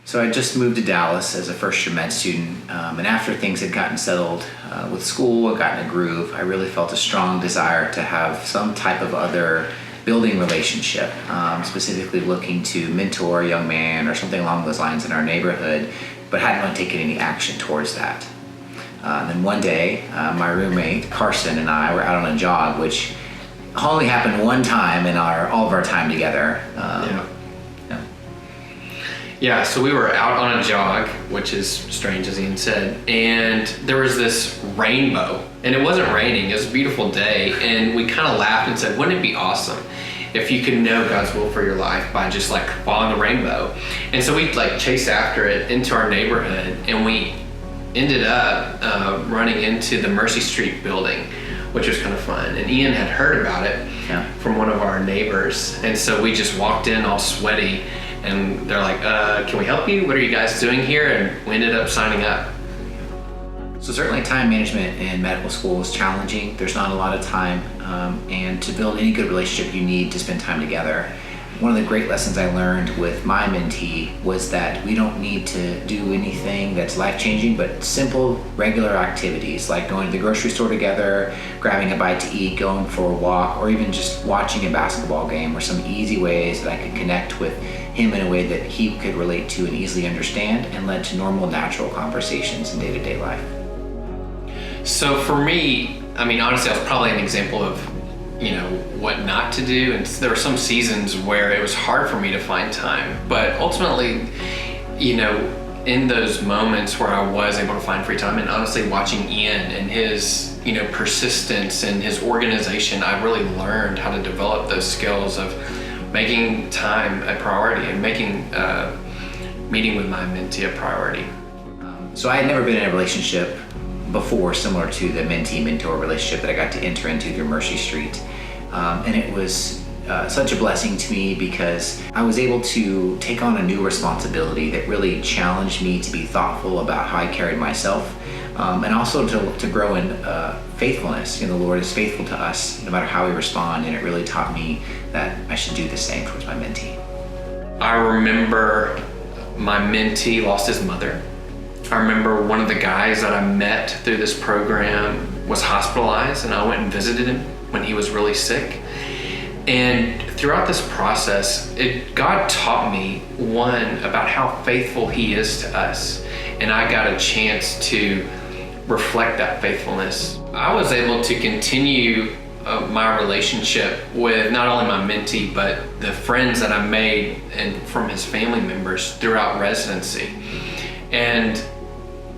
So I just moved to Dallas as a first-year med student, and after things had gotten settled with school and gotten a groove, I really felt a strong desire to have some type of other building relationship, specifically looking to mentor a young man or something along those lines in our neighborhood, but hadn't really taken any action towards that. Then one day, my roommate Carson and I were out on a jog, which only happened one time in all of our time together. Yeah, so we were out on a jog, which is strange, as Ian said, and there was this rainbow, and it wasn't raining, it was a beautiful day, and we kind of laughed and said, wouldn't it be awesome if you could know God's will for your life by just like following the rainbow? And so we like chased after it into our neighborhood, and we ended up running into the Mercy Street building, which was kind of fun. And Ian had heard about it from one of our neighbors, and so we just walked in all sweaty, and they're like, can we help you? What are you guys doing here? And we ended up signing up. So certainly time management in medical school is challenging. There's not a lot of time, and to build any good relationship, you need to spend time together. One of the great lessons I learned with my mentee was that we don't need to do anything that's life-changing, but simple, regular activities like going to the grocery store together, grabbing a bite to eat, going for a walk, or even just watching a basketball game were some easy ways that I could connect with him in a way that he could relate to and easily understand, and led to normal, natural conversations in day-to-day life. So for me, I mean, honestly, I was probably an example of what not to do, and there were some seasons where it was hard for me to find time, but ultimately, in those moments where I was able to find free time, and honestly watching Ian and his persistence and his organization, I really learned how to develop those skills of making time a priority and making meeting with my mentee a priority. So I had never been in a relationship before similar to the mentee-mentor relationship that I got to enter into through Mercy Street. And it was such a blessing to me because I was able to take on a new responsibility that really challenged me to be thoughtful about how I carried myself, and also to grow in faithfulness. The Lord is faithful to us no matter how we respond, and it really taught me that I should do the same towards my mentee. I remember my mentee lost his mother. I remember one of the guys that I met through this program was hospitalized, and I went and visited him when he was really sick. And throughout this process, God taught me, one, about how faithful he is to us. And I got a chance to reflect that faithfulness. I was able to continue my relationship with not only my mentee, but the friends that I made and from his family members throughout residency. And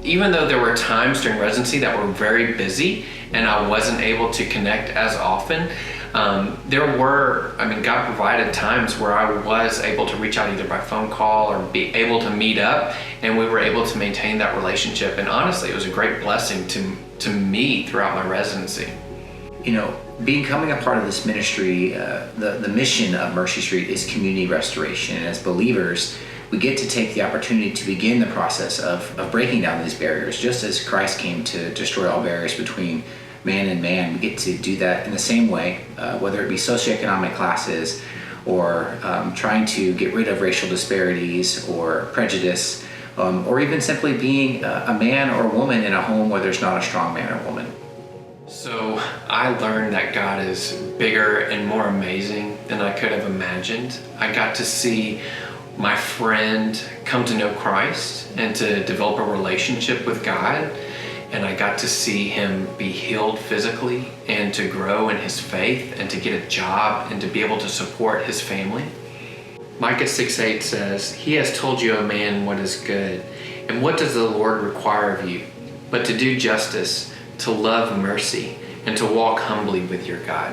even though there were times during residency that were very busy and I wasn't able to connect as often, God provided times where I was able to reach out either by phone call or be able to meet up, and we were able to maintain that relationship. And honestly, it was a great blessing to me throughout my residency. Becoming a part of this ministry, the mission of Mercy Street is community restoration. And as believers, we get to take the opportunity to begin the process of breaking down these barriers. Just as Christ came to destroy all barriers between man and man, we get to do that in the same way, whether it be socioeconomic classes or trying to get rid of racial disparities or prejudice, or even simply being a man or a woman in a home where there's not a strong man or woman. So I learned that God is bigger and more amazing than I could have imagined. I got to see my friend come to know Christ and to develop a relationship with God. And I got to see him be healed physically and to grow in his faith and to get a job and to be able to support his family. Micah 6:8 says, "He has told you, O man, what is good. And what does the Lord require of you? But to do justice, to love mercy, and to walk humbly with your God."